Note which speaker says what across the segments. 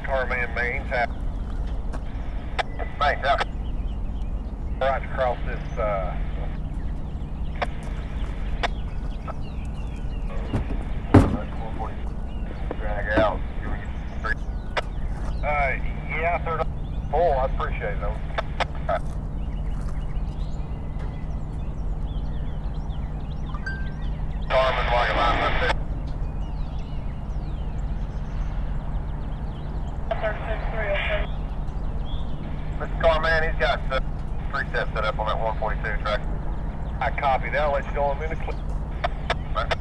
Speaker 1: Carman main tap. Main tap. Right across this, drag out. Yeah, third. Oh, I appreciate it, though. Carman, like a line up there. 36-3, okay. Mr. Carman, he's got 3 sets set up on that 142 track. I copy that. I'll let you know in a minute. Right.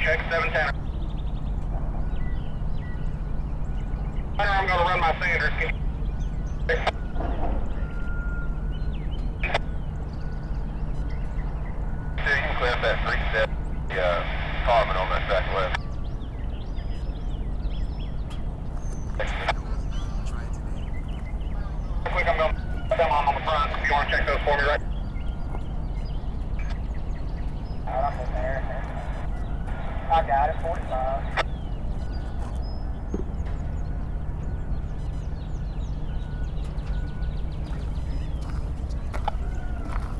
Speaker 1: Check 710. I'm going to run my Sanders. So you can clear up that 3-step Carman on that track left. Real quick, I'm going to put them on the front. If you want to check those for me, right? I'm in there. I got it, 45.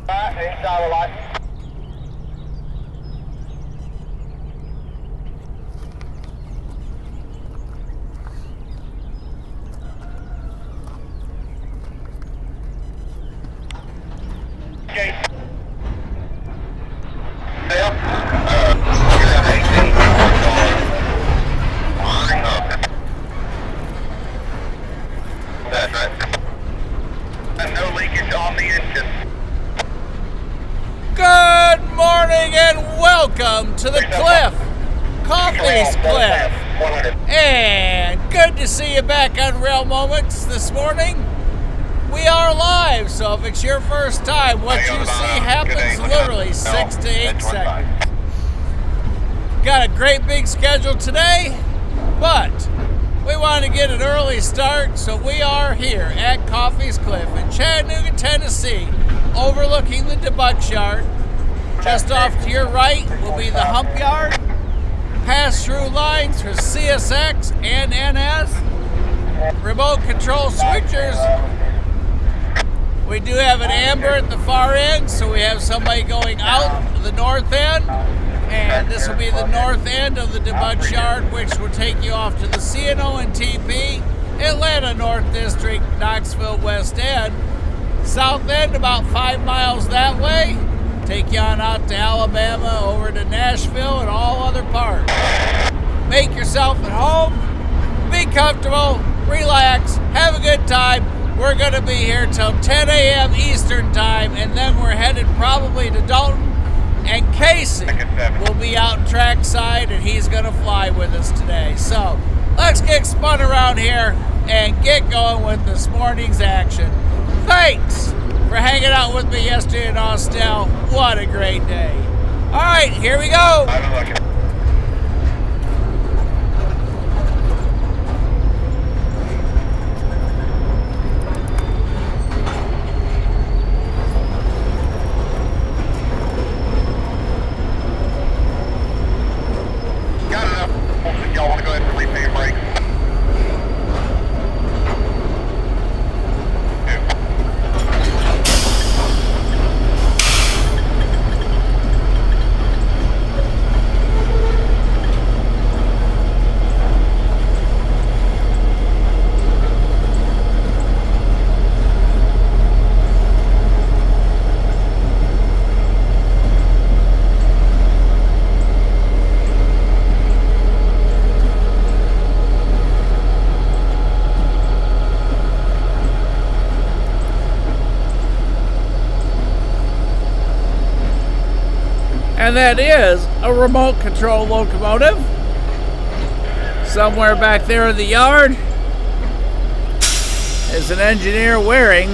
Speaker 1: Alright, inside the light. Okay.
Speaker 2: Good morning and welcome to the Cliff, Coffey's Cliff. And good to see you back on Rail Moments this morning. We are live, so if it's your first time, what you see happens literally 6 to 8 seconds. Got a great big schedule today, but we want to get an early start, so we are here at Coffey's Cliff in Chattanooga, Tennessee, overlooking the debug yard. Just off to your right will be the hump yard. Pass-through lines for CSX and NS. Remote control switchers. We do have an amber at the far end, so we have somebody going out to the north end. And this will be the north end of the debug yard, which will take you off to the CNO and TP, Atlanta North District, Knoxville West End. South end about 5 miles that way. Take you on out to Alabama, over to Nashville, and all other parts. Make yourself at home. Be comfortable. Relax. Have a good time. We're going to be here till 10 a.m. Eastern time, and then we're headed probably to Dalton. And Casey will be out trackside, and he's going to fly with us today. So let's get spun around here and get going with this morning's action. Thanks for hanging out with me yesterday in Austell. What a great day. All right, here we go.
Speaker 1: Y'all want to go ahead and repay your brakes?
Speaker 2: And that is a remote control locomotive. Somewhere back there in the yard is an engineer wearing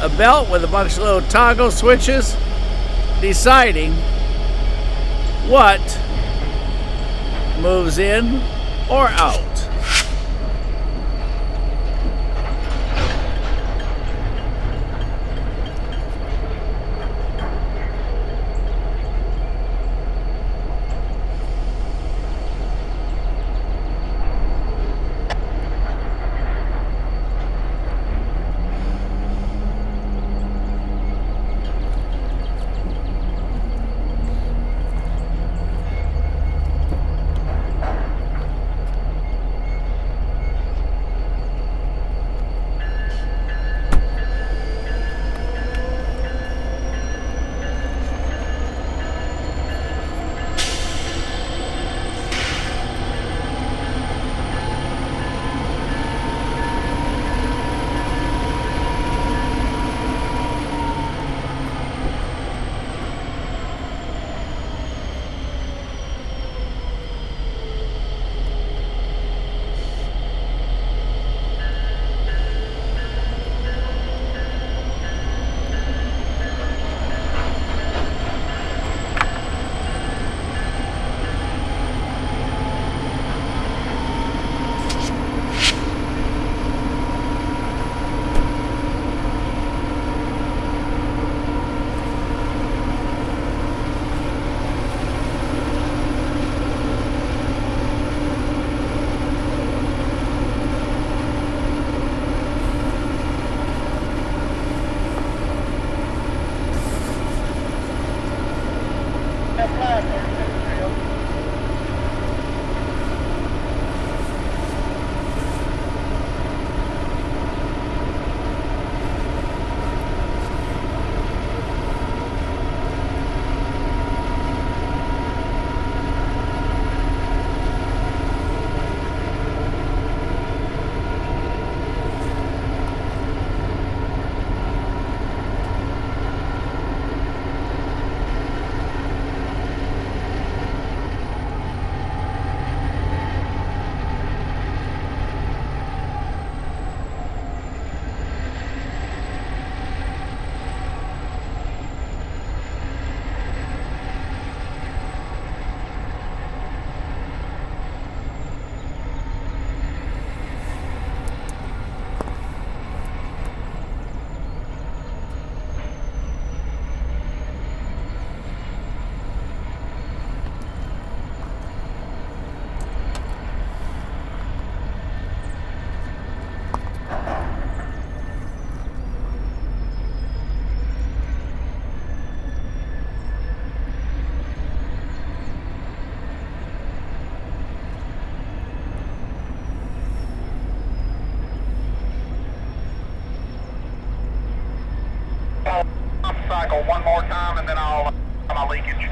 Speaker 2: a belt with a bunch of little toggle switches, deciding what moves in or out.
Speaker 1: more time and then I'll my leakage.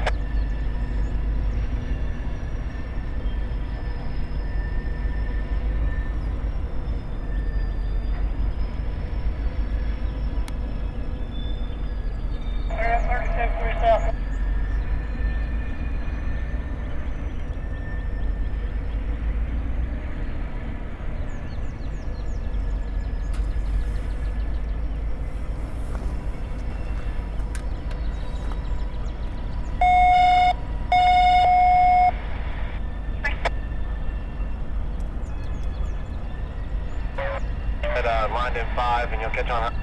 Speaker 1: Lined in 5 and you'll catch on.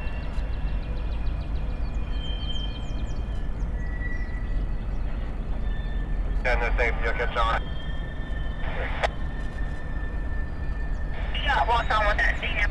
Speaker 1: And they're safe, you'll catch on. You got walk on with that scene.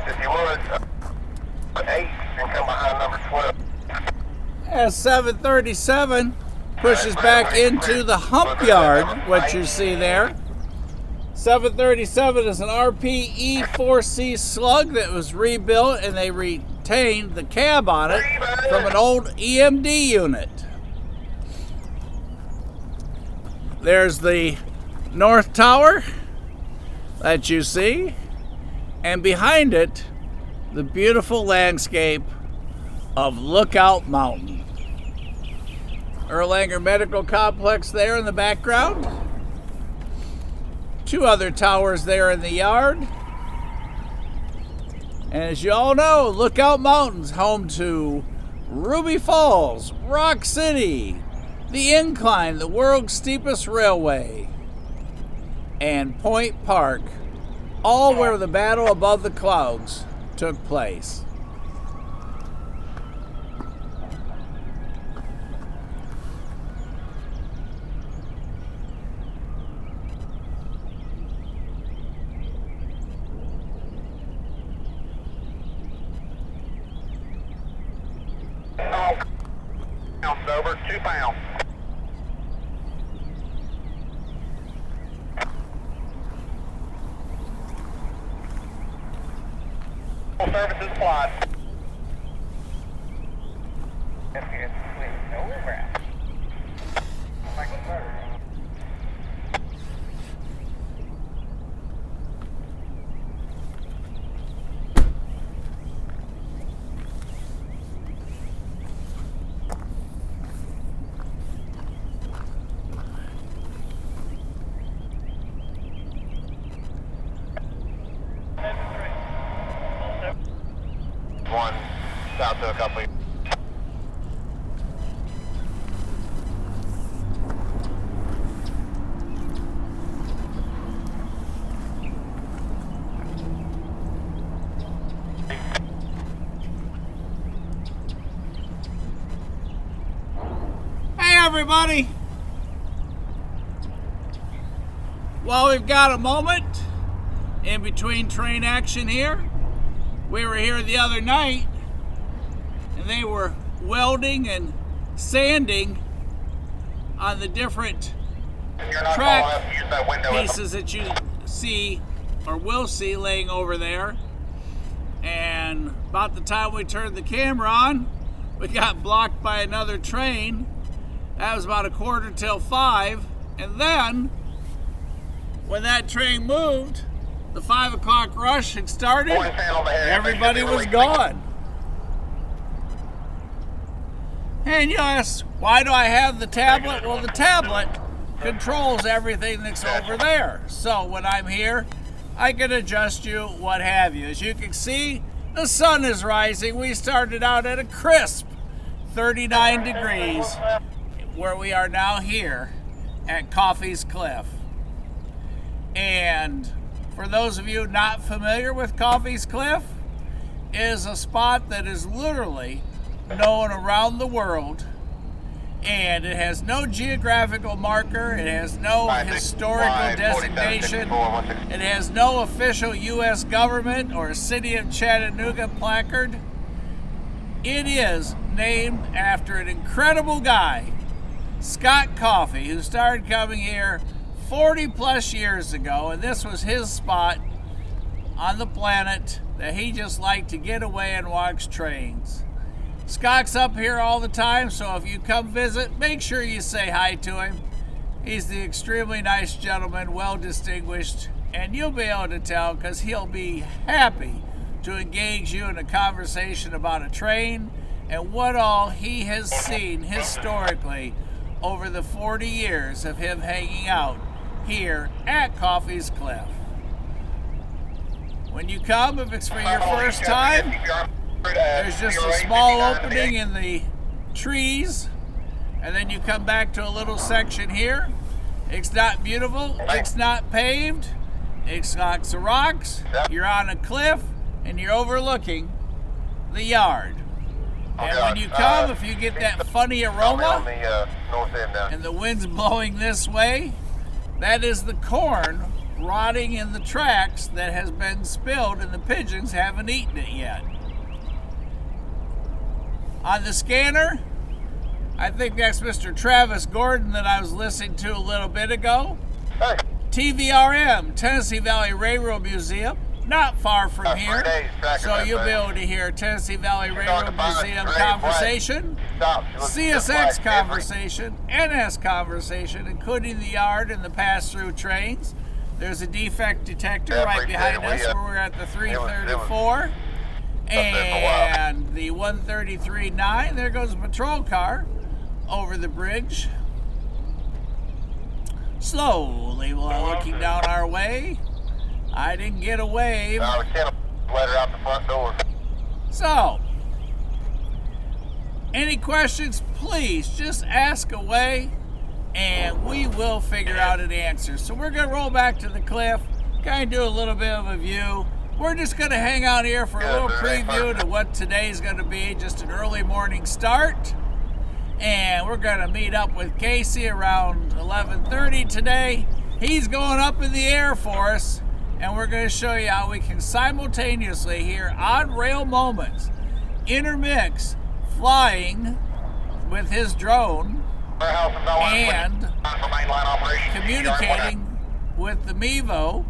Speaker 1: If you would, 8 and come behind number 12.
Speaker 2: As 737 pushes back into the hump yard, what you see there. 737 is an RPE-4C slug that was rebuilt, and they retained the cab on it from an old EMD unit. There's the North Tower that you see, and behind it, the beautiful landscape of Lookout Mountain. Erlanger Medical Complex there in the background. 2 other towers there in the yard. And as you all know, Lookout Mountain's home to Ruby Falls, Rock City, the Incline, the world's steepest railway, and Point Park, all where the battle above the clouds took place.
Speaker 1: Pounds over, 2 pounds. Full services applied. That's good. Wait, no wrap. Like a bird. One south to a couple.
Speaker 2: Hey everybody! Well, we've got a moment in between train action here. We were here the other night, and they were welding and sanding on the different track pieces that you see or will see laying over there. And about the time we turned the camera on, we got blocked by another train. That was about 5:15, and then when that train moved, the 5 o'clock rush had started, everybody was gone. And you ask, why do I have the tablet? Well, the tablet controls everything that's over there. So when I'm here, I can adjust what have you. As you can see, the sun is rising. We started out at a crisp 39 degrees where we are now here at Coffey's Cliff. And for those of you not familiar with Coffey's Cliff, it is a spot that is literally known around the world, and it has no geographical marker, it has no historical designation, it has no official U.S. government or City of Chattanooga placard. It is named after an incredible guy, Scott Coffey, who started coming here 40 plus years ago, and this was his spot on the planet that he just liked to get away and watch trains. Scott's up here all the time, so if you come visit, make sure you say hi to him. He's the extremely nice gentleman, well distinguished, and you'll be able to tell because he'll be happy to engage you in a conversation about a train and what all he has seen historically over the 40 years of him hanging out here at Coffey's Cliff. When you come, if it's for your first time, there's just a small opening in the trees, and then you come back to a little section here. It's not beautiful, it's not paved, it's lots of rocks, you're on a cliff, and you're overlooking the yard. And when you come, if you get that funny aroma, and the wind's blowing this way, that is the corn rotting in the tracks that has been spilled and the pigeons haven't eaten it yet. On the scanner, I think that's Mr. Travis Gordon that I was listening to a little bit ago.
Speaker 1: Hey.
Speaker 2: TVRM, Tennessee Valley Railroad Museum, not far from here. So you'll be able to hear Tennessee Valley Railroad Museum conversation, CSX conversation, NS conversation, including the yard and the pass-through trains. There's a defect detector right behind us where we're at the 334. And the 133.9, there goes a patrol car over the bridge. Slowly looking down our way. I didn't get a wave.
Speaker 1: No, we can't let her out the front door.
Speaker 2: So, any questions, please just ask away and we will figure out an answer. So we're going to roll back to the cliff, kind of do a little bit of a view. We're just going to hang out here for a little preview to what today's going to be, just an early morning start. And we're going to meet up with Casey around 11:30 today. He's going up in the air for us, and we're going to show you how we can simultaneously here on Rail Moments intermix flying with his drone and communicating with the Mevo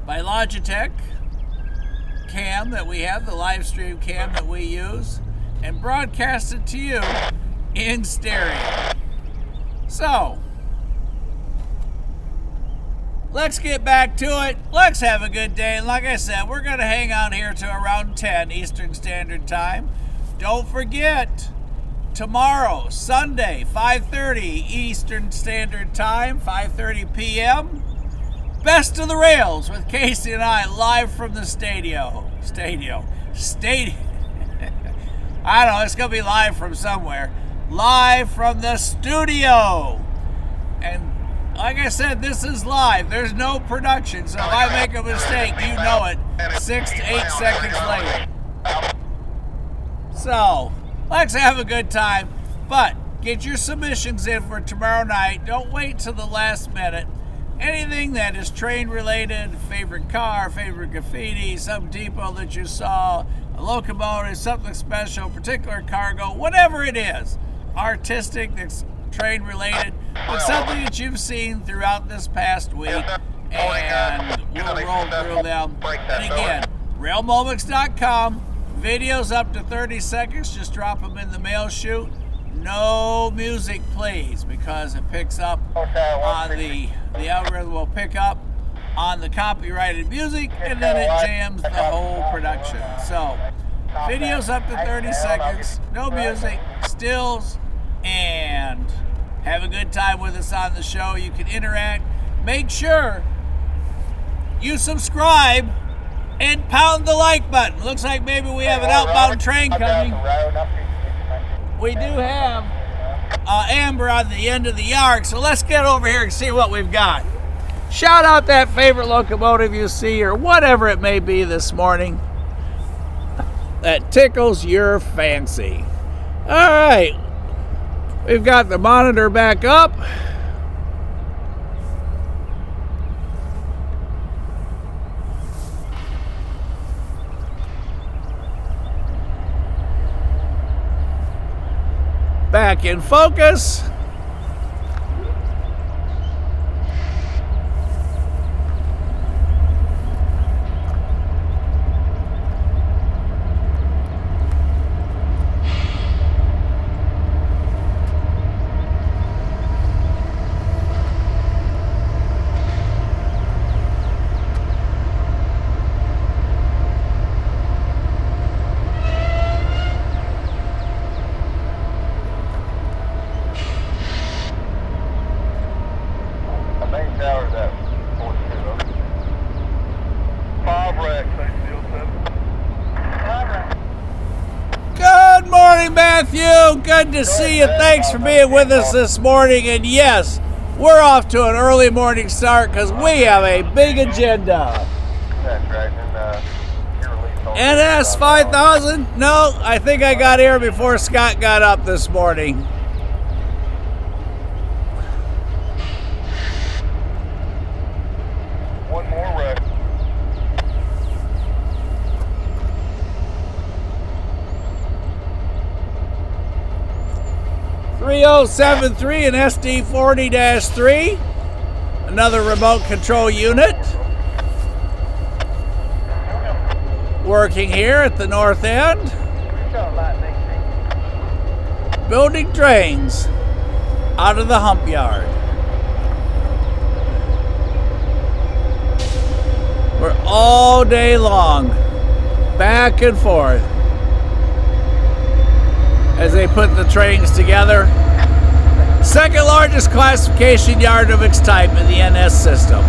Speaker 2: by Logitech cam that we have, the live stream cam that we use, and broadcast it to you in stereo. So, let's get back to it. Let's have a good day. And like I said, we're going to hang out here to around 10 Eastern Standard Time. Don't forget, tomorrow, Sunday, 5:30 Eastern Standard Time, 5:30 p.m., Best of the Rails with Casey and I live from the Stadio. I don't know, it's going to be live from somewhere. Live from the studio. And like I said, this is live. There's no production. So if I make a mistake, you know it 6 to 8 seconds later. So, let's have a good time. But get your submissions in for tomorrow night. Don't wait till the last minute. Anything that is train related, favorite car, favorite graffiti, some depot that you saw, a locomotive, something special, particular cargo, whatever it is, artistic, that's train related, but something that you've seen throughout this past week, and we'll roll through them. And again, railmoments.com, videos up to 30 seconds, just drop them in the mail chute. No music, please, because it picks up on the algorithm will pick up on the copyrighted music, and then it jams the whole production. So, videos up to 30 seconds, no music, stills, and have a good time with us on the show. You can interact. Make sure you subscribe and pound the like button. Looks like maybe we have an outbound train coming. we do have Amber on the end of the yard, so let's get over here and see what we've got. Shout out that favorite locomotive you see, or whatever it may be this morning that tickles your fancy. All right, we've got the monitor back up. Back in focus. Matthew, good to see you. Thanks for being with us this morning. And yes, we're off to an early morning start because we have a big agenda.
Speaker 1: That's right. And
Speaker 2: NS 5000? No, I think I got here before Scott got up this morning.
Speaker 1: One more wreck.
Speaker 2: 3073 and SD40-3, another remote control unit working here at the north end, building trains out of the hump yard. We're all day long back and forth as they put the trains together. Second largest classification yard of its type in the NS system.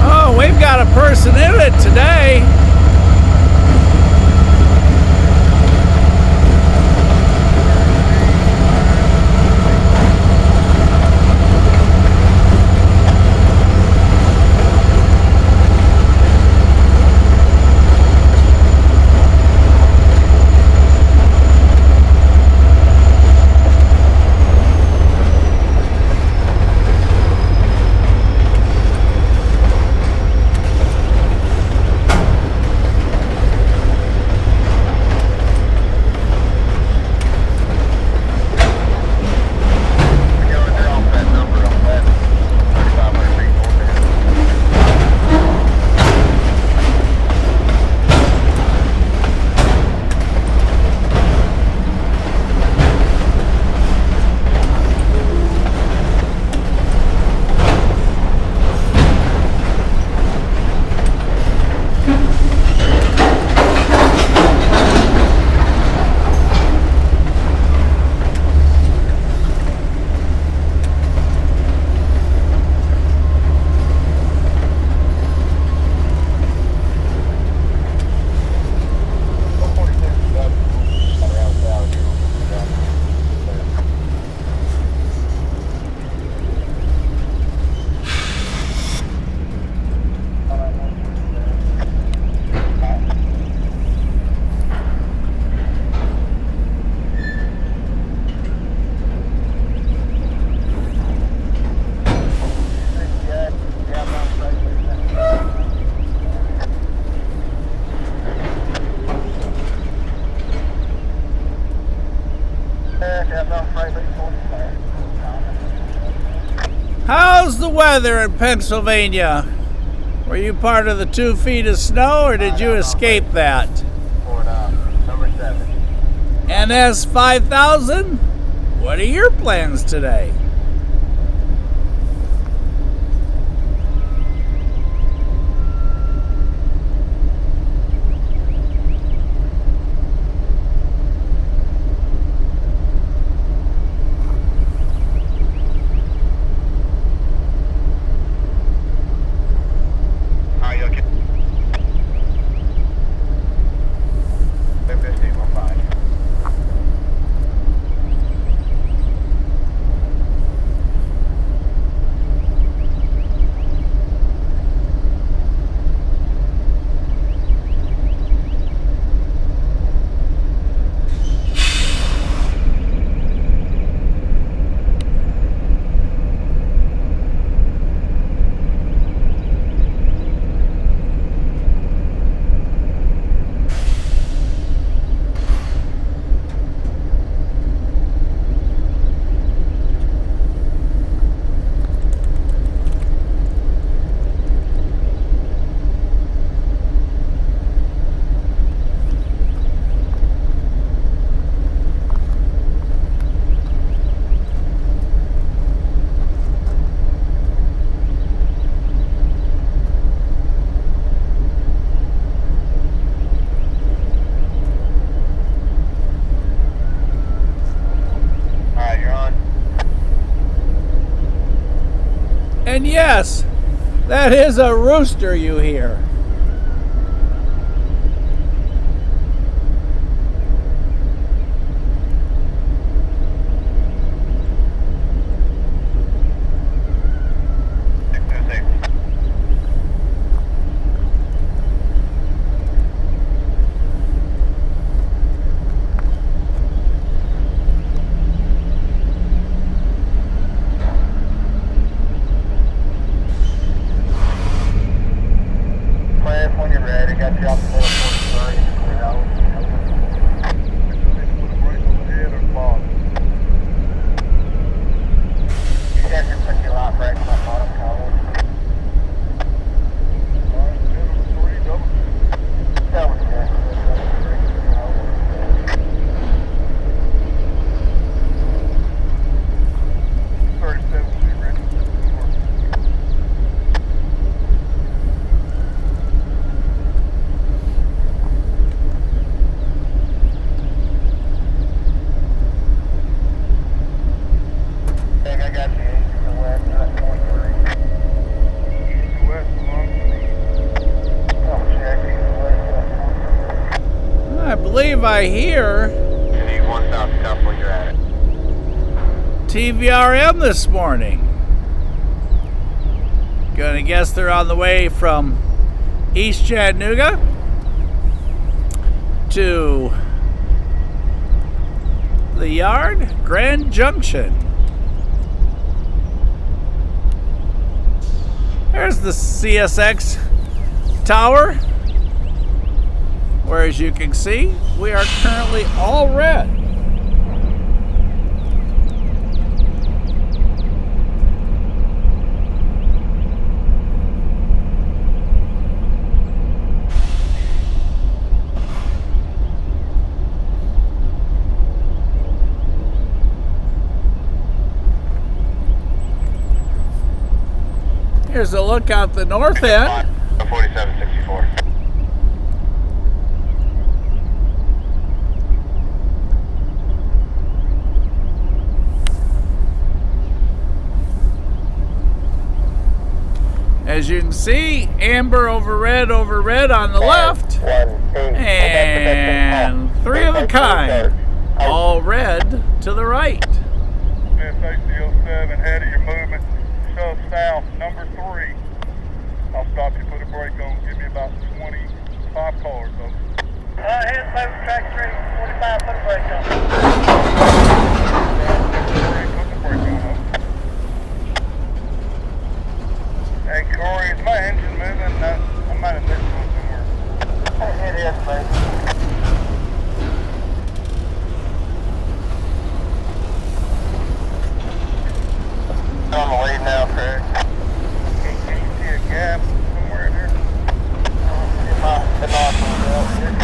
Speaker 2: Oh, we've got a person in it today. How's the weather in Pennsylvania? Were you part of the 2 feet of snow, or did you escape that?
Speaker 1: Number 7.
Speaker 2: NS 5000? What are your plans today? And yes, that is a rooster you hear.
Speaker 1: When you're ready, got you off the middle 43. Put a brake on the head or the bottom. You said you're putting your light brake on the bottom column. Alright, middle 3, double check. Double check. 37 feet ready.
Speaker 2: I believe I hear TVRM this morning. Gonna guess they're on the way from East Chattanooga to the yard, Grand Junction. There's the CSX tower, where as you can see, we are currently all red. Here's a look out the north end.
Speaker 1: 4764.
Speaker 2: As you can see, amber over red on the left, and three of a kind, all red to the right.
Speaker 1: SAC07, head of your movement, shove south, number 3. I'll stop you, put a brake on, give me about 25 cars. Head over track 3, 45, put a brake on. Put the brake on. Hey Corey, is my engine moving? No, I might have missed one somewhere. It is, baby. On the lead now, Craig. Can you see a gap somewhere in here? It might be out here.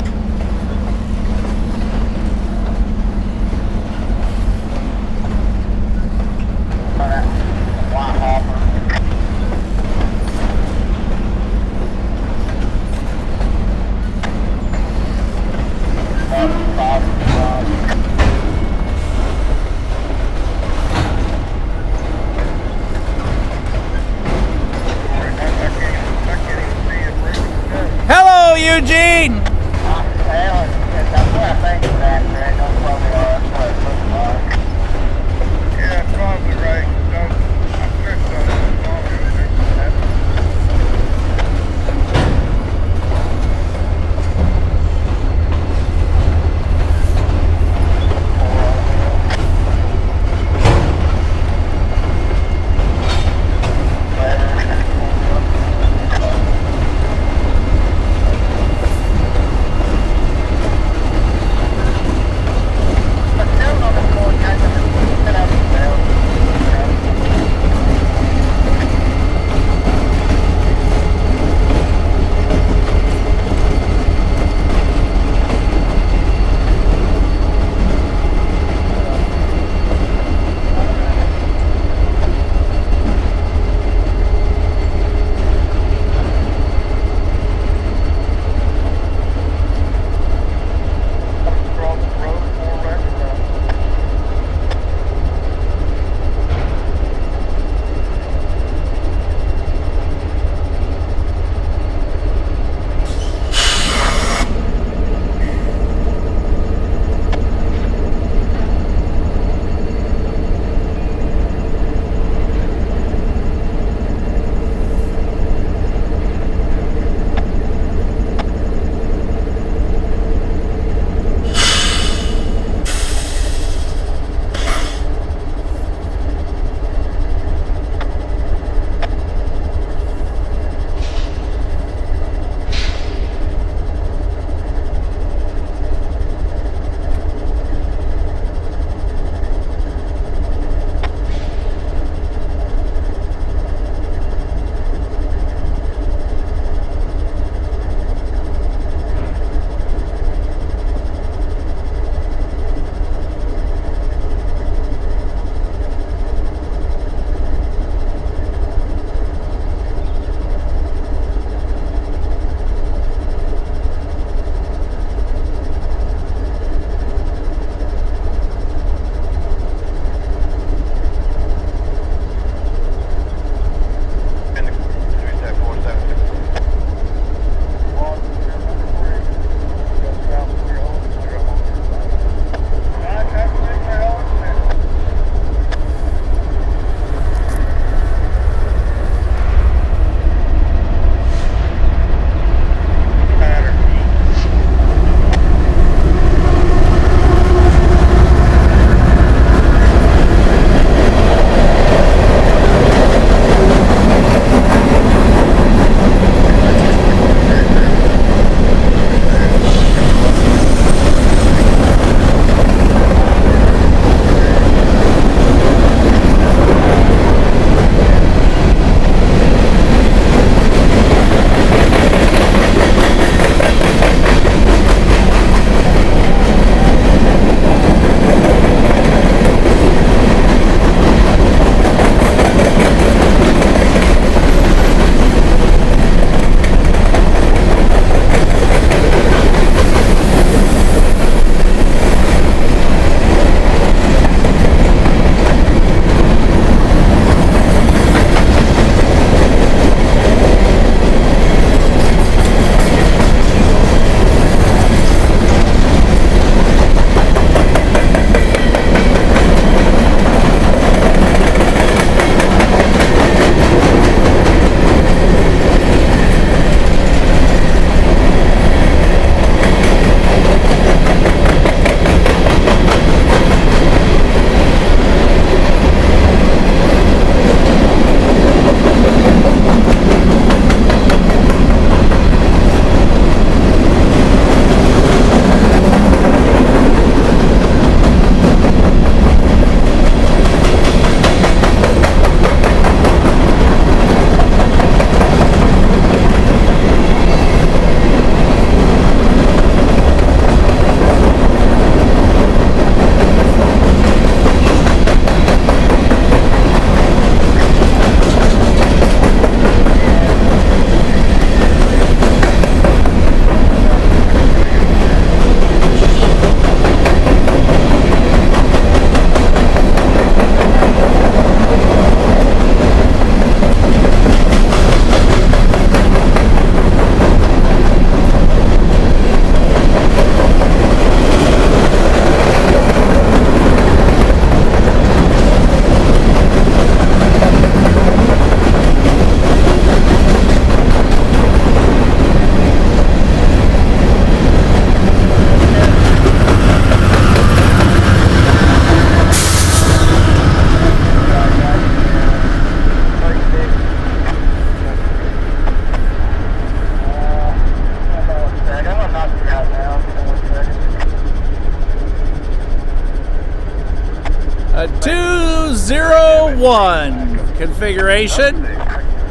Speaker 2: 1 configuration.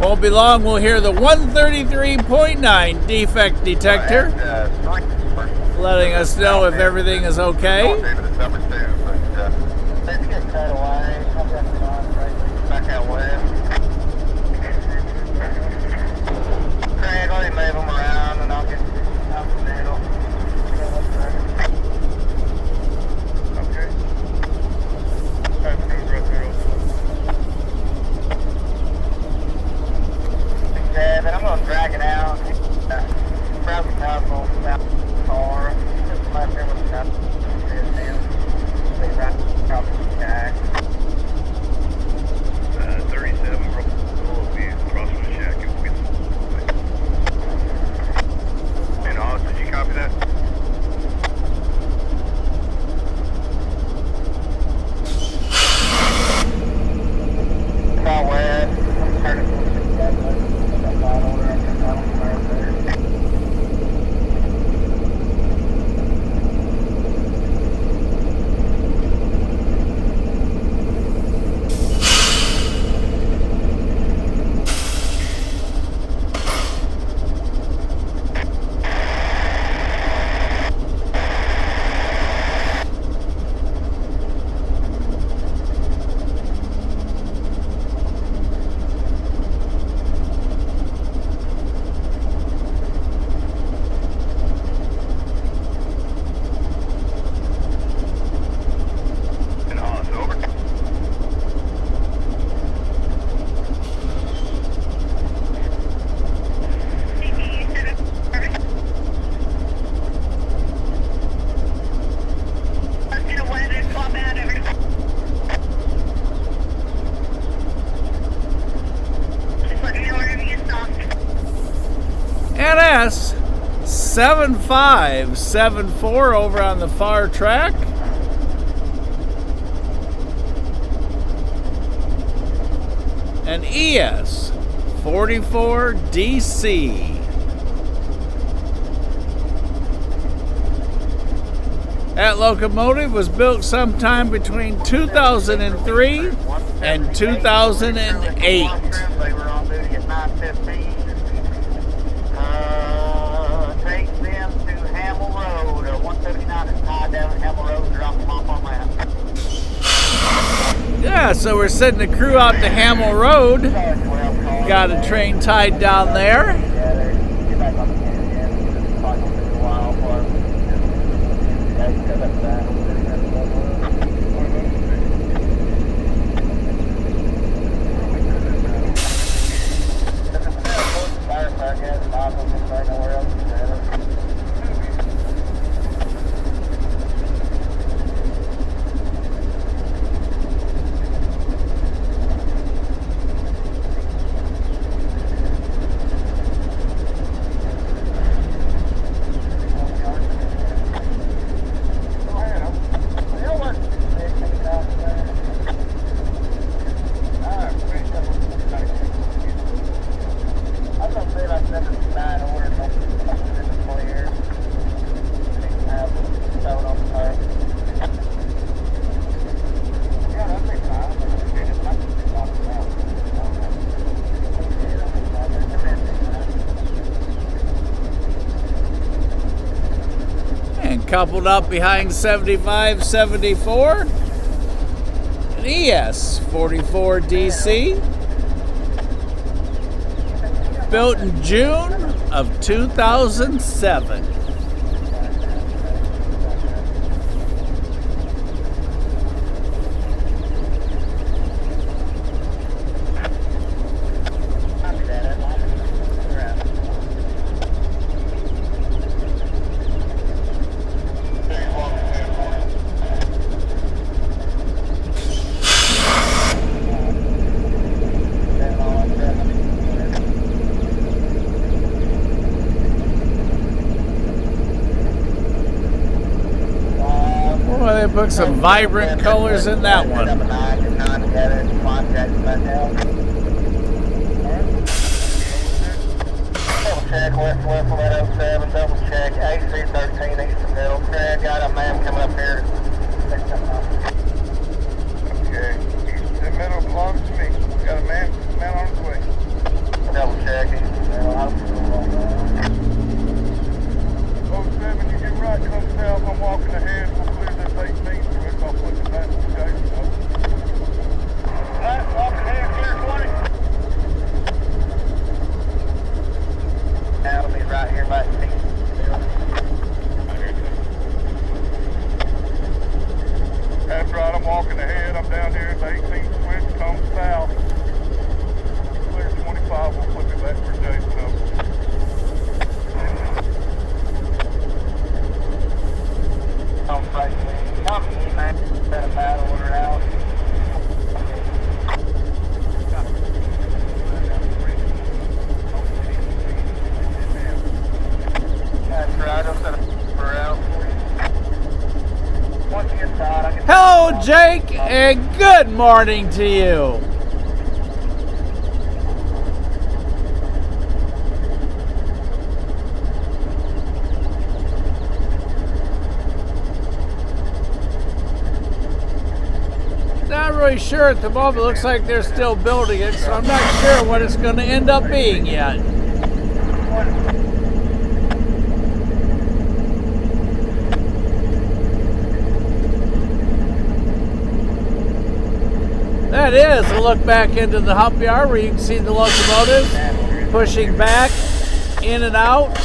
Speaker 2: Won't be long, we'll hear the 133.9 defect detector letting us know if everything is okay.
Speaker 1: I'm going to drag it out. Probably possible about the car. Just left there with the stuff. Stay right across the sky. 37, bro. We'll be crossing the shack. It will be. And Oz, did you copy that? West. I'm turning to the
Speaker 2: NS 7574 over on the far track. And ES 44 DC. That locomotive was built sometime between 2003 and 2008.
Speaker 1: They were on duty at 9:15. Take them to Hamel Road. 179 is tied down at Hamel Road. Drop them off on that.
Speaker 2: Yeah, so we're sending the crew out to Hamel Road. Got a train tied down there. Coupled up behind 7574, an ES 44 DC, built in June of 2007. Put some vibrant colors in that one.
Speaker 1: Check west 107, double check AC 13 east of middle. Craig, got a man coming up here. Okay, middle belongs to me. Got a man on his way. Double checking. 07, you get right, come south. I'm walking ahead. We'll clear this 18th switch. I'll put it back to Jason. Alright, walking ahead, clear 20. That'll be right here by the team. That's right, I'm walking ahead. I'm down here at the 18th switch. Come south. Clear 25. We'll flip it back for Jason. Company, man. Set a battle order out. That's right, I'll set a order out for you. Once you get started, I can...
Speaker 2: Hello, Jake, and good morning to you. Not really sure at the moment. It looks like they're still building it, so I'm not sure what it's going to end up being yet. That is a look back into the hump yard where you can see the locomotive pushing back in and out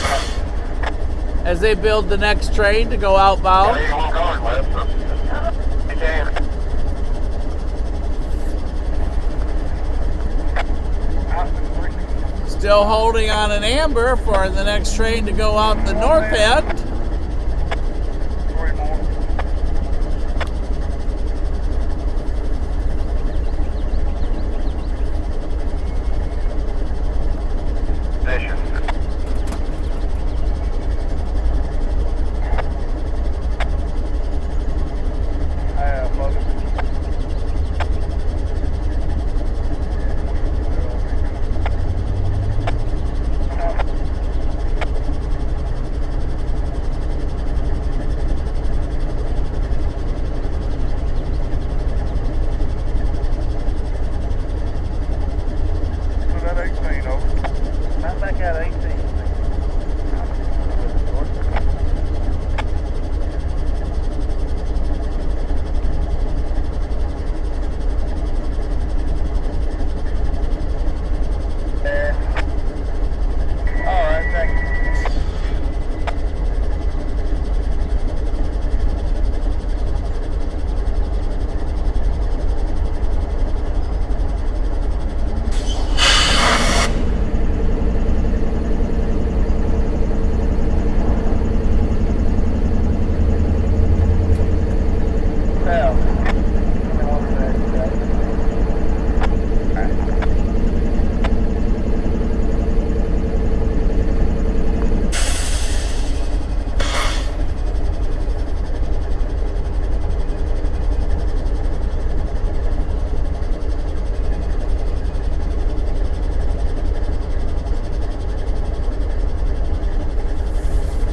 Speaker 2: as they build the next train to go outbound. Still holding on an amber for the next train to go out the north end.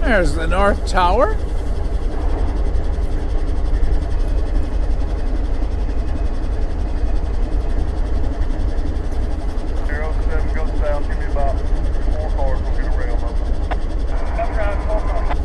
Speaker 2: There's the North Tower.
Speaker 1: Goes south, give me about 4 cars, we'll get a rail up. That's right, 4 cars.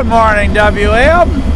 Speaker 2: Good morning, WM.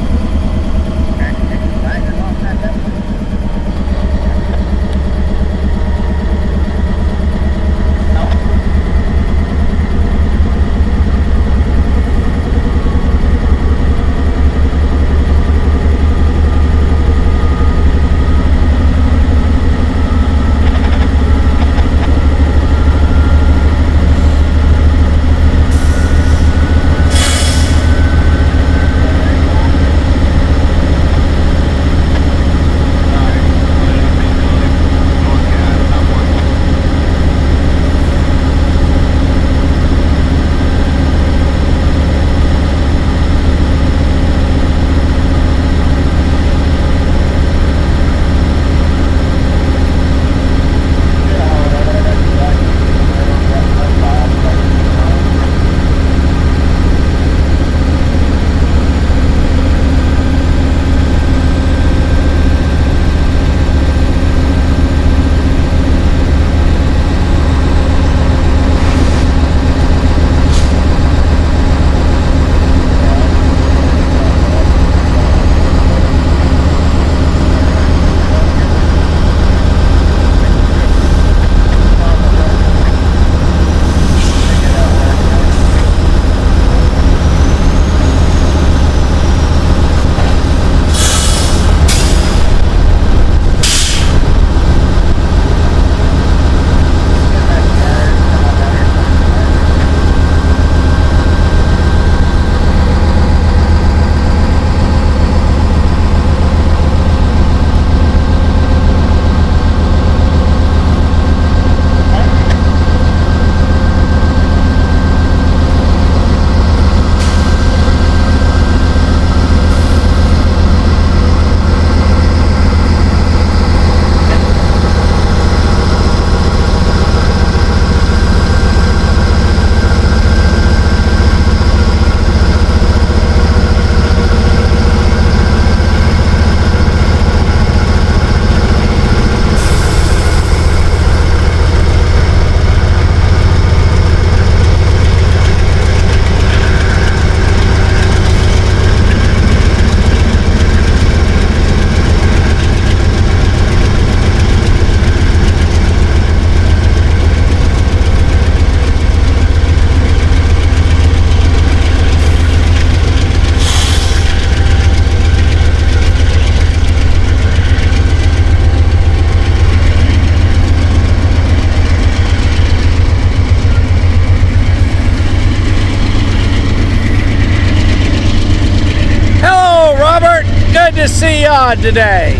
Speaker 2: Good to see y'all today.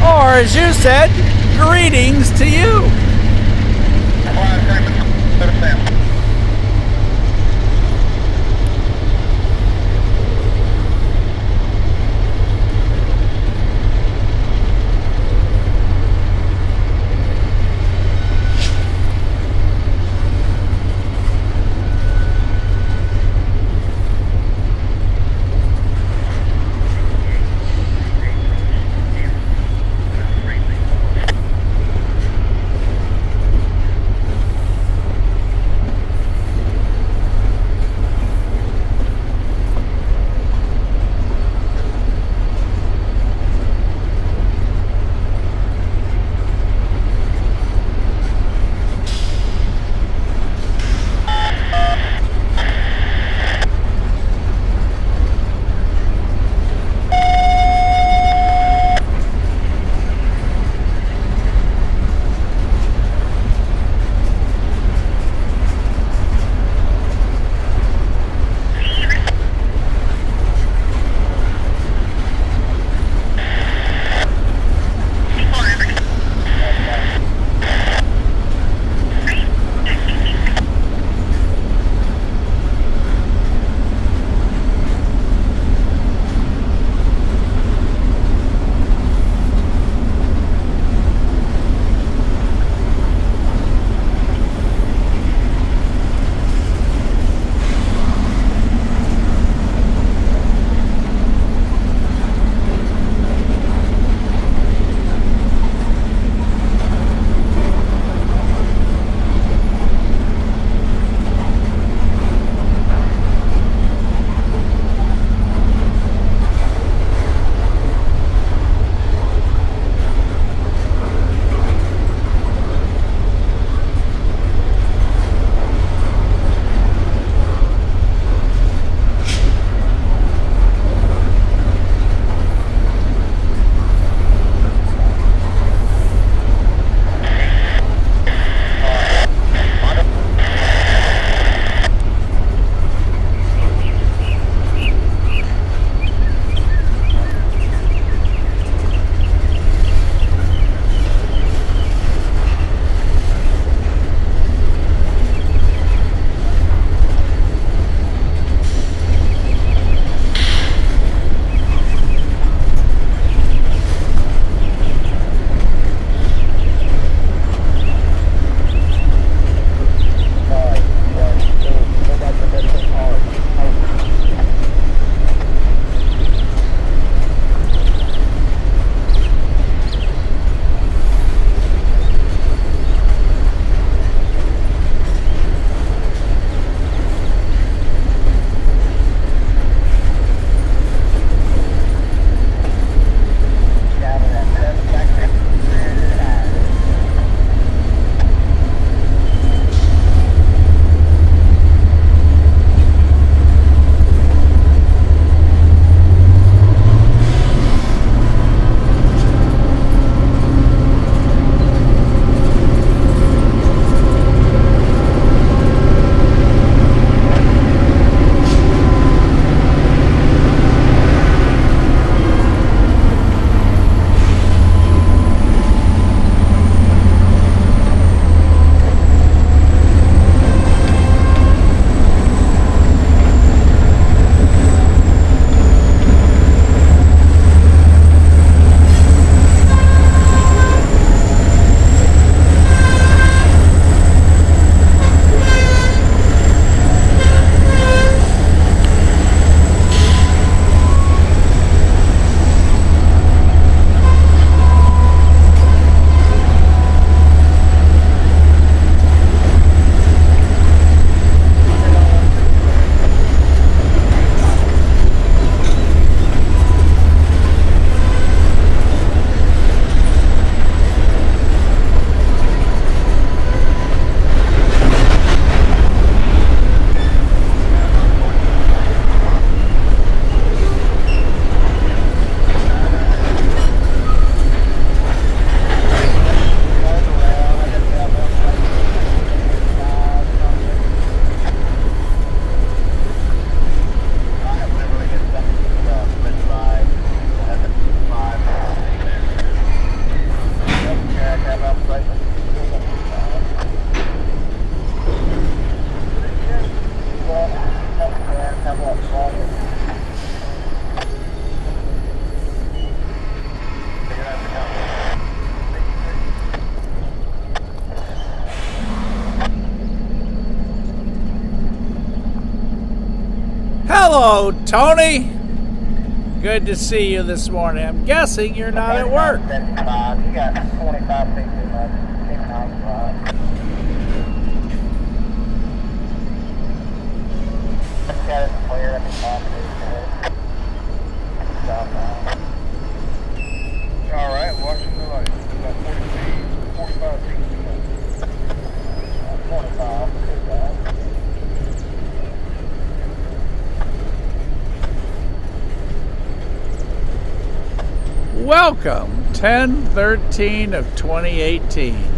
Speaker 2: Or as you said, greetings to you. Hello, Tony. Good to see you this morning. I'm guessing you're not at work.
Speaker 1: You got 25 feet too much. Keep an eye on the ride. Let's get it clear. I can talk to you. Stop now. All right, watching the light. About 40 feet, 45 feet too much. 25, too bad.
Speaker 2: Welcome, 10/13 of 2018.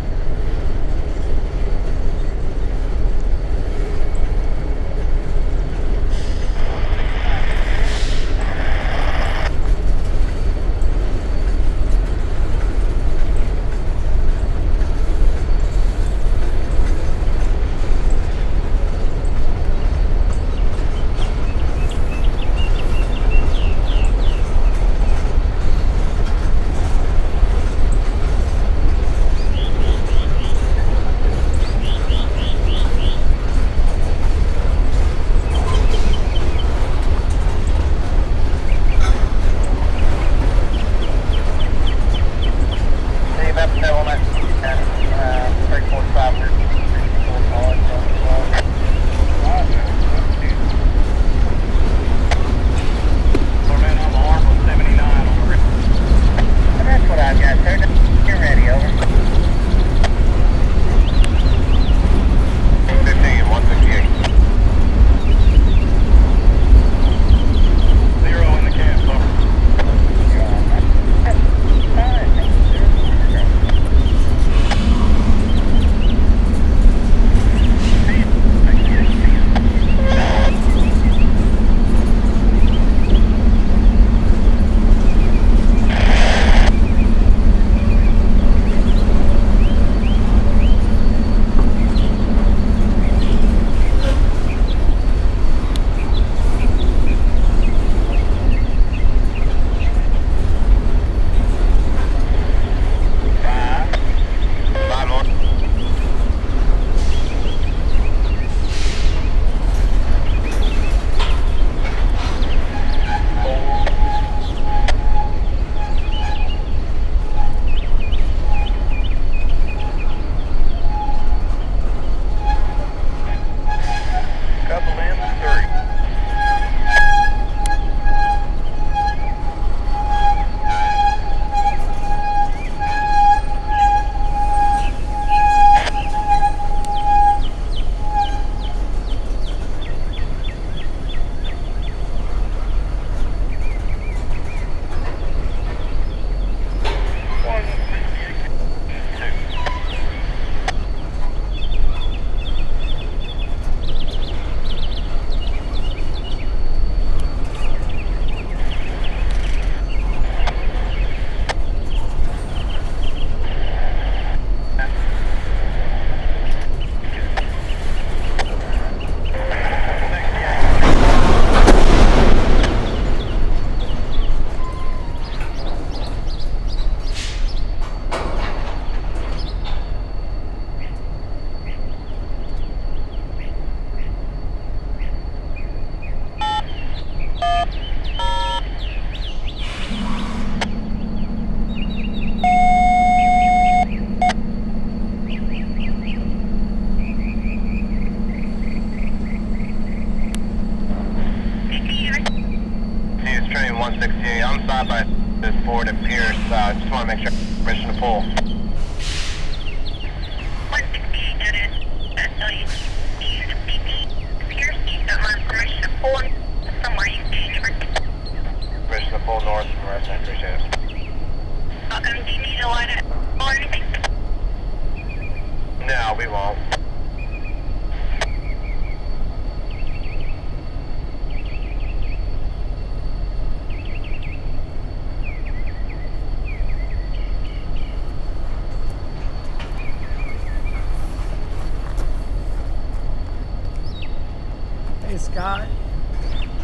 Speaker 2: Scott,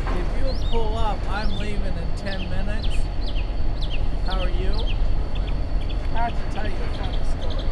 Speaker 2: if you'll pull up, I'm leaving in 10 minutes. How are you? I have to tell you a funny story.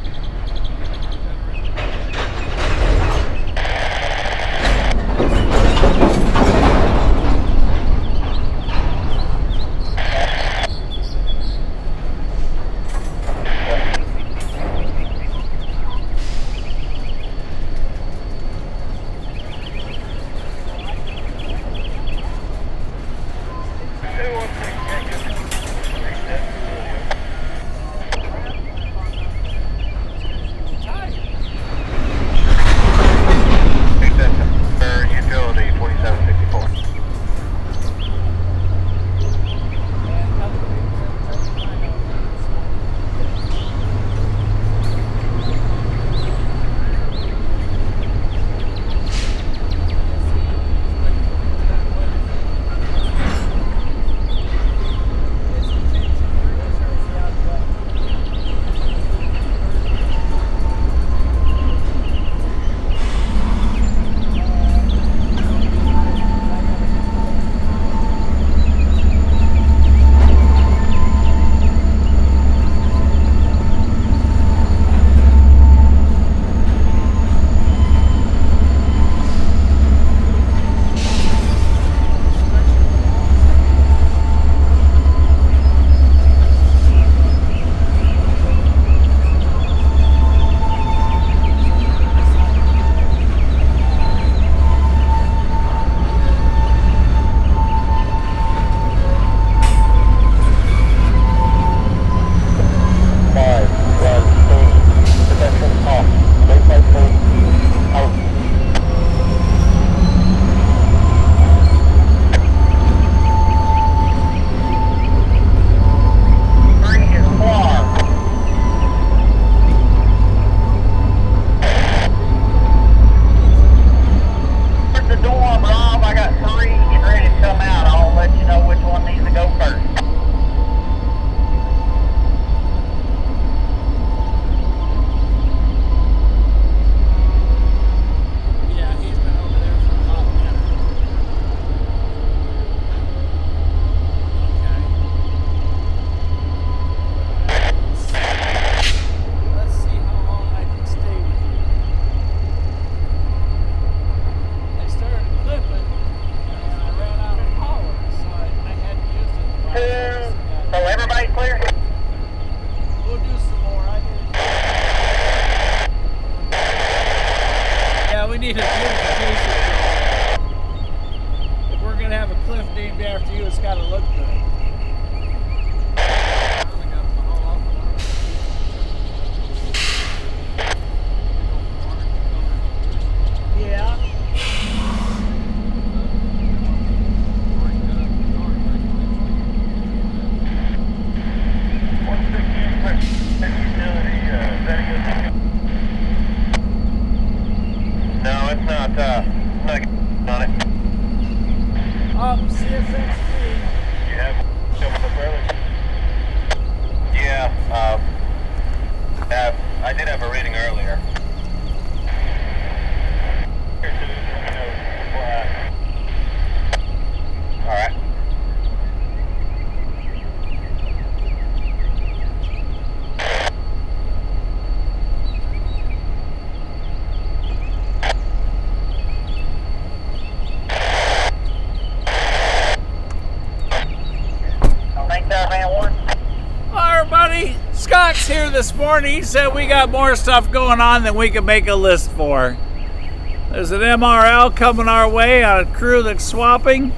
Speaker 2: this morning. He said we got more stuff going on than we can make a list for. There's an MRL coming our way on a crew that's swapping.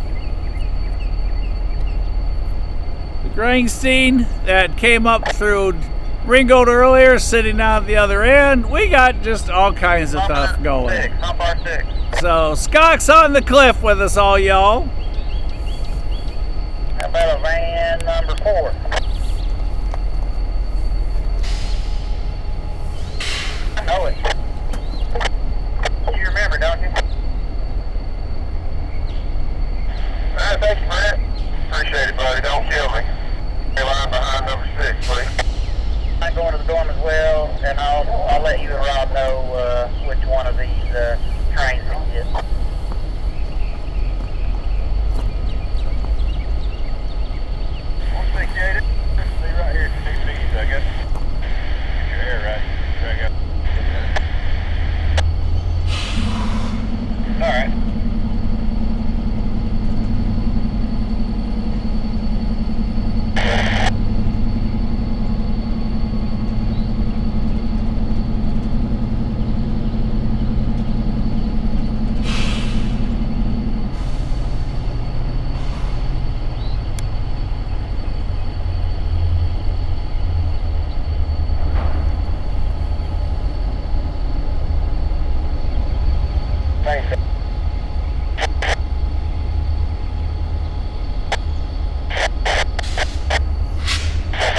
Speaker 2: The Grangstein that came up through Ringgold earlier, sitting down at the other end. We got just all kinds of stuff going. So Scott's on the cliff with us all, y'all.
Speaker 1: How about a van number 4? I know it. You remember, don't you? Alright, thank you, Brett. Appreciate it, buddy. Don't kill me. Stay line behind number 6, please. I'm going to the dorm as well, and I'll let you and Rob know which one of these trains we get. 168, see right here, 2 B's, I guess. Get your hair right. Drag up. All right.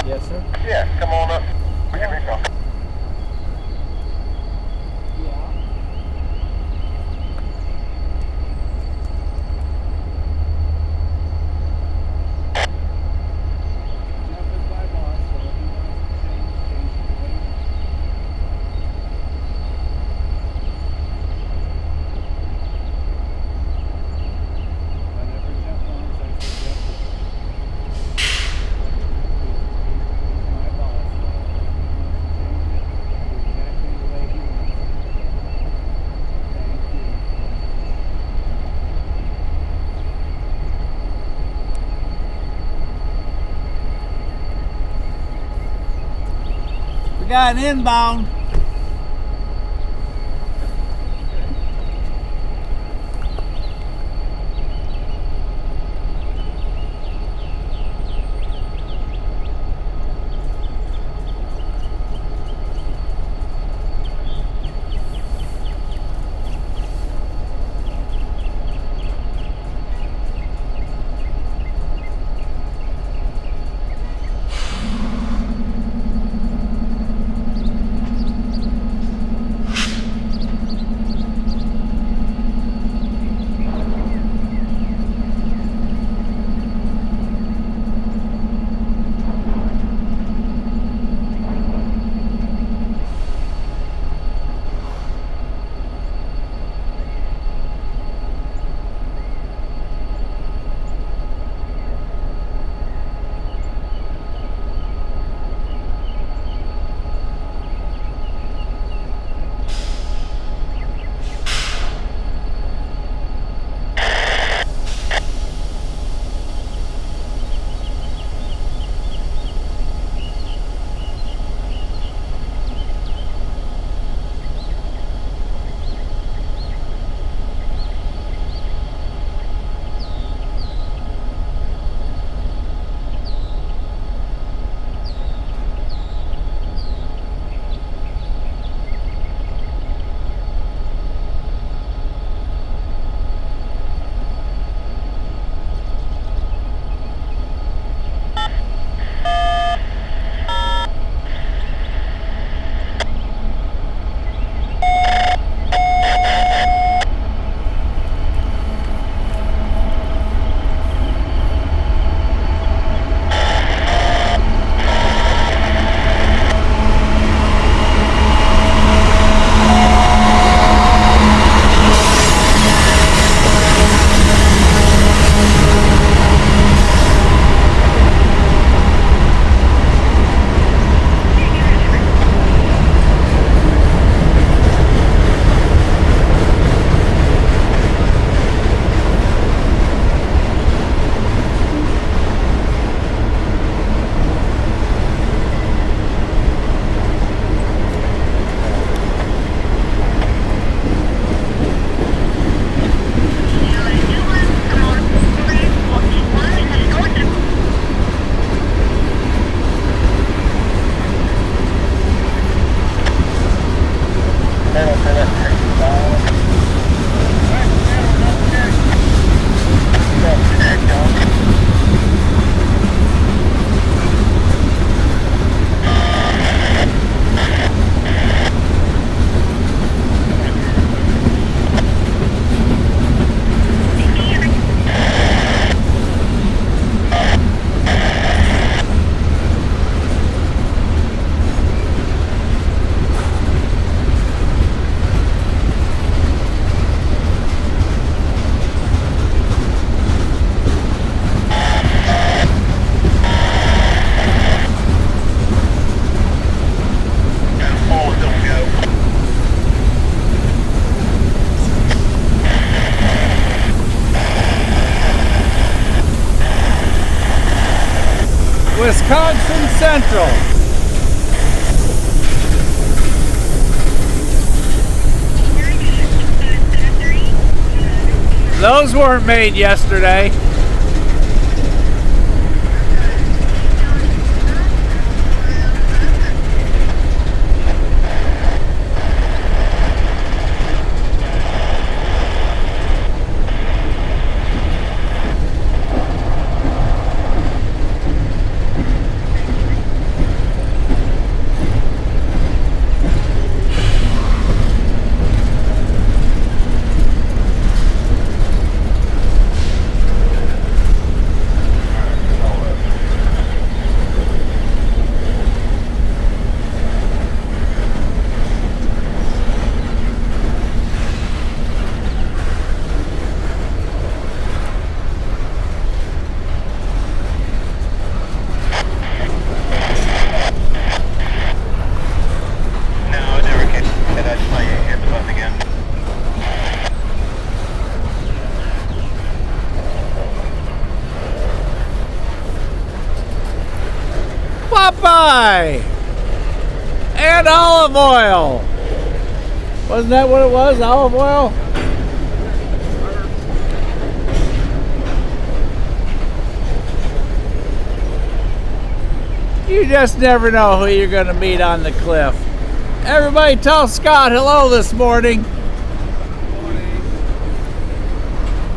Speaker 2: Yes, sir.
Speaker 1: Yeah, come on up. Give me a call.
Speaker 2: We got an inbound. Wisconsin Central. Those weren't made yesterday. Popeye and olive oil. Wasn't that what it was? Olive oil? You just never know who you're going to meet on the cliff. Everybody tell Scott hello this morning.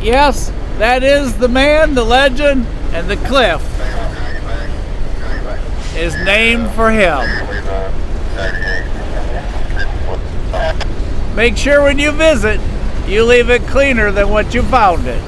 Speaker 2: Yes, that is the man, the legend, and the cliff is named for him. Make sure when you visit, you leave it cleaner than what you found it.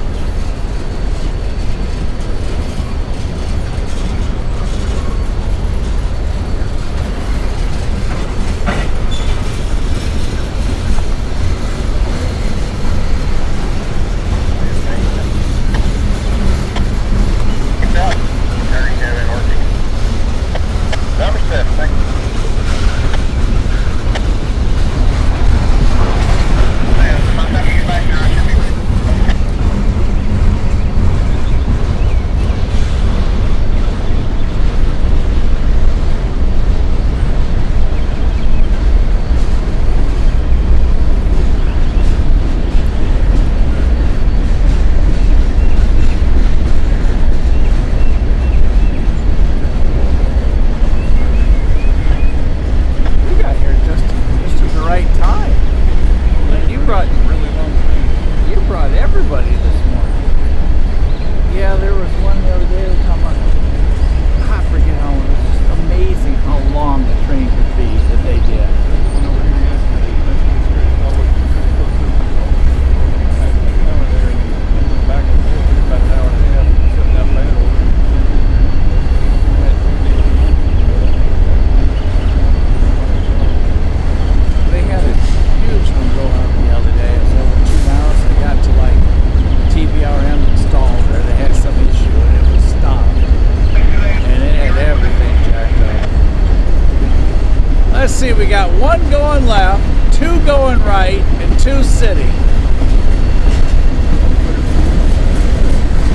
Speaker 2: See, we got one going left, two going right, and two sitting.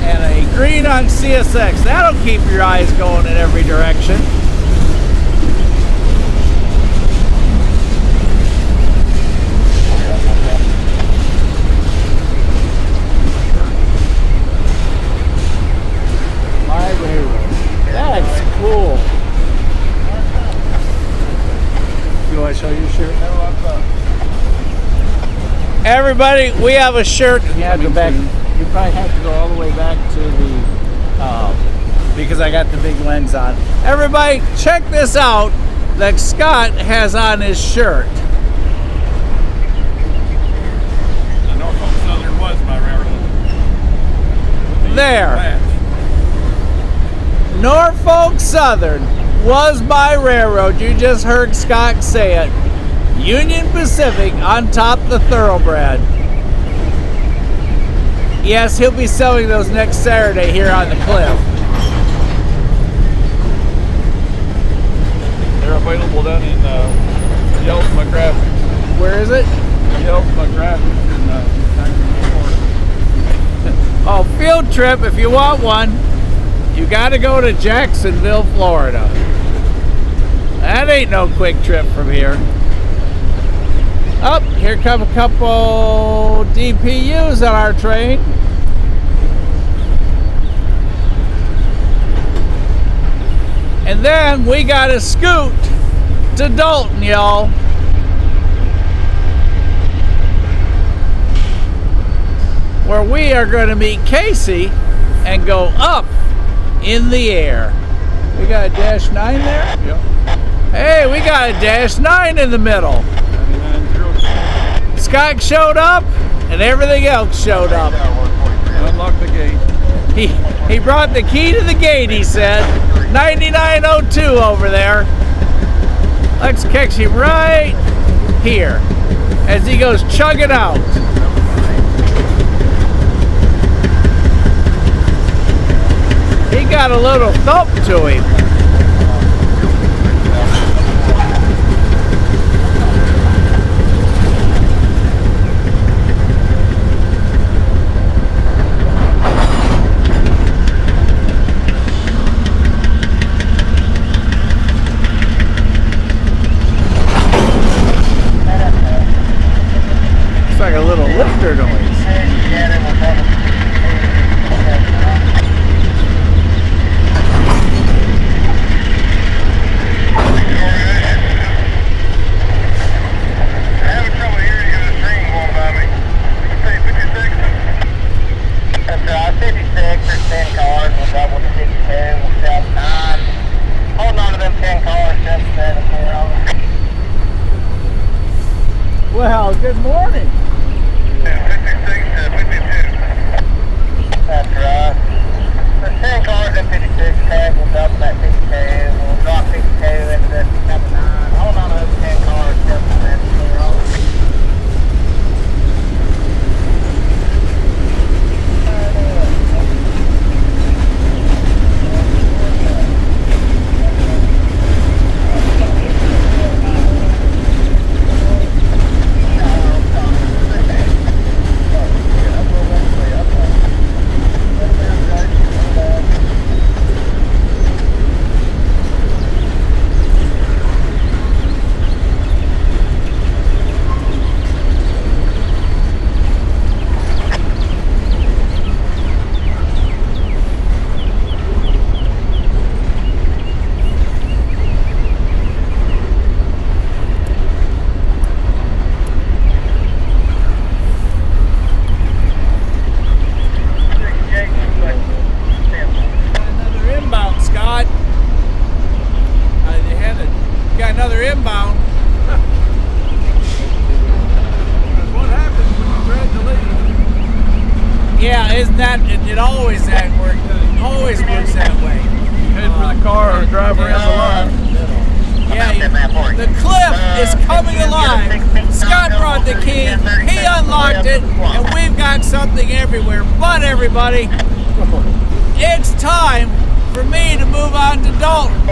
Speaker 2: And a green on CSX. That'll keep your eyes going in every direction. My railroad. That's cool. You want to show your shirt? Everybody, we have a shirt. You have to go back. You probably have to go all the way back to the because I got the big lens on. Everybody, check this out that Scott has on his shirt.
Speaker 1: The Norfolk Southern was my railroad.
Speaker 2: There. Norfolk Southern was my railroad. You just heard Scott say it. Union Pacific on top the thoroughbred. Yes, he'll be selling those next Saturday here on the cliff.
Speaker 1: They're available down in Yelp my graphics.
Speaker 2: Where is it?
Speaker 1: Yelp my graphics in
Speaker 2: Oh, field trip if you want one. You got to go to Jacksonville, Florida. That ain't no quick trip from here. Up, here come a couple DPUs on our train. And then we got to scoot to Dalton, y'all. Where we are going to meet Casey and go up in the air. We got a -9 there?
Speaker 3: Yep.
Speaker 2: Hey, we got a -9 in the middle. Scott showed up and everything else showed up.
Speaker 3: Unlock the gate.
Speaker 2: He brought the key to the gate, he said. 9902 over there. Let's catch him right here as he goes chugging out. He got a little thump to him. It's like a little lifter noise. Well, good morning.
Speaker 1: 56 to 52. That's right. There's 10 cars in 56 cab. We'll dump that 52. We'll drop 52 into the number 9. Hold on to those 10 cars. Dump that 52.
Speaker 2: It always works that way.
Speaker 3: Head for the car or drive around the line.
Speaker 2: Yeah, the cliff is coming alive. Scott brought the key, he unlocked it, and we've got something everywhere. But everybody, it's time for me to move on to Dalton.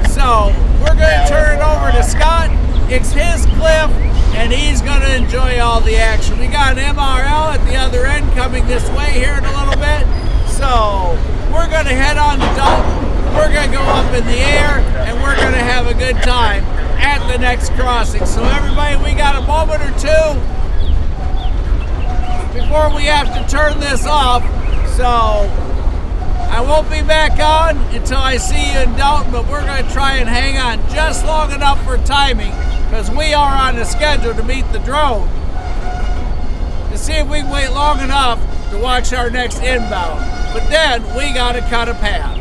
Speaker 2: So we're going to turn it over to Scott. It's his cliff, and he's going to enjoy all the action. We got an MRL at the other end coming this way here in a little bit. So we're going to head on to Dalton. We're going to go up in the air, and we're going to have a good time at the next crossing. So everybody, we got a moment or two before we have to turn this off. So I won't be back on until I see you in Dalton, but we're going to try and hang on just long enough for timing, because we are on a schedule to meet the drone, to see if we can wait long enough to watch our next inbound. But then we got to cut a path.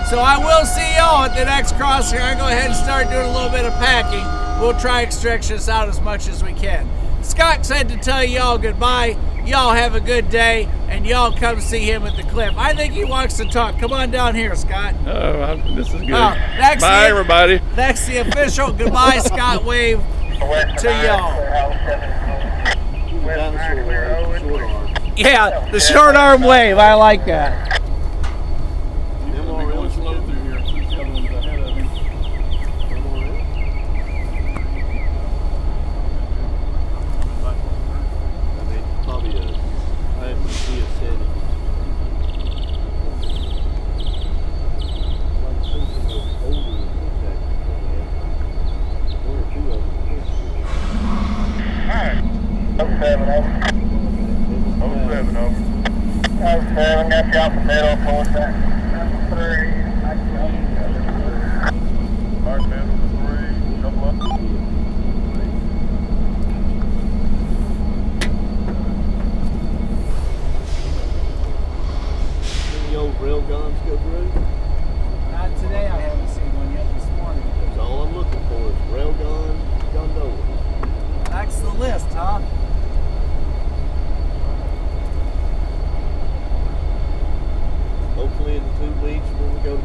Speaker 2: So I will see y'all at the next crossing. I go ahead and start doing a little bit of packing. We'll try and stretch this out as much as we can. Scott said to tell y'all goodbye. Y'all have a good day, and y'all come see him at the cliff. I think he wants to talk. Come on down here, Scott.
Speaker 3: Oh, this is good.
Speaker 2: Bye,
Speaker 3: everybody.
Speaker 2: That's the official goodbye, Scott wave to y'all. Yeah, the short arm wave. I like that.
Speaker 1: 07 over. 07 over. 07, got you out the middle towards that. Number 3. Alright, man, number 3, double up.
Speaker 4: Any old rail guns go through?
Speaker 5: Not today, I haven't seen one yet this morning.
Speaker 4: That's all I'm looking for is rail gun gondolas.
Speaker 5: That's the list, huh?
Speaker 4: Hopefully in 2 weeks when we go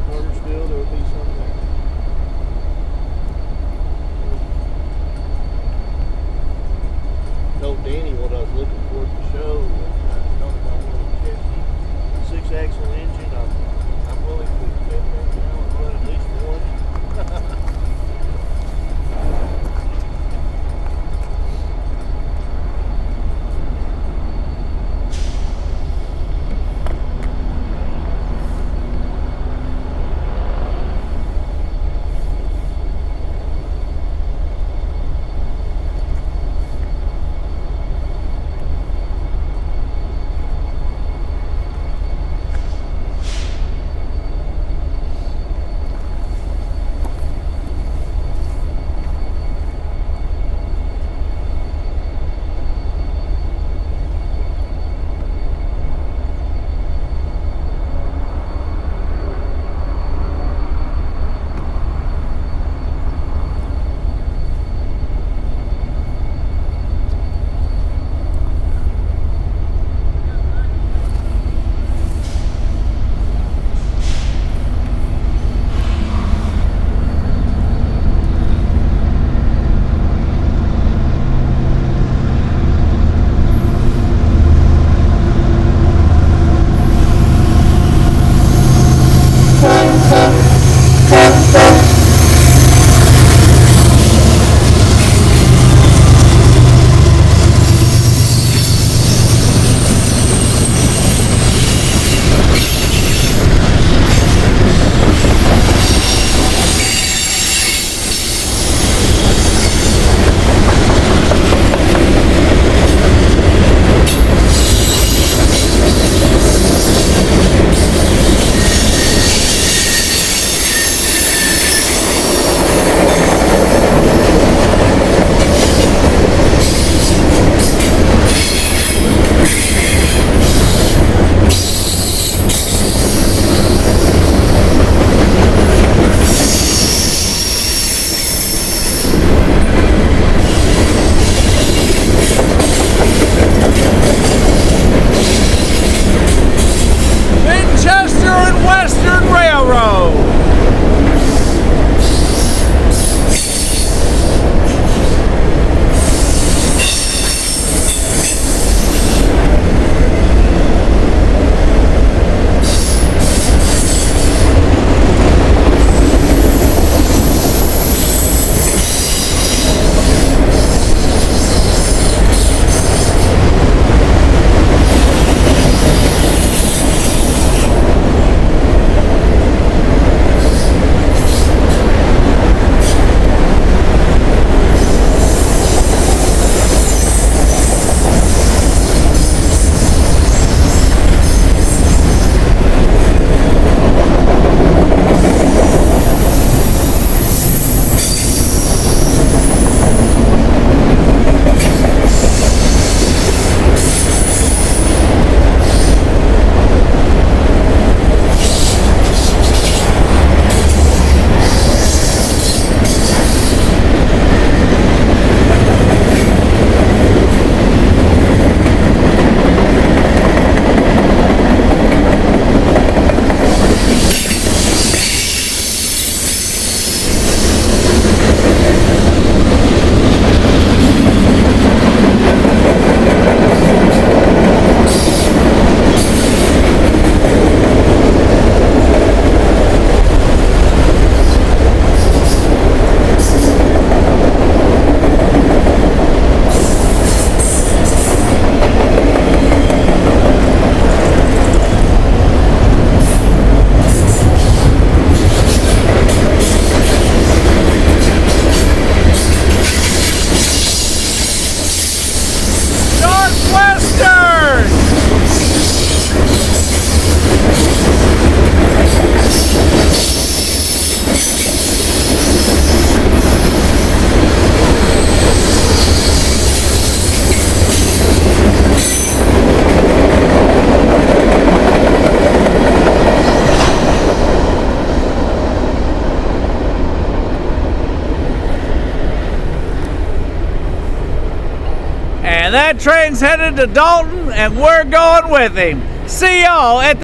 Speaker 2: And that train's headed to Dalton, and we're going with him. See y'all at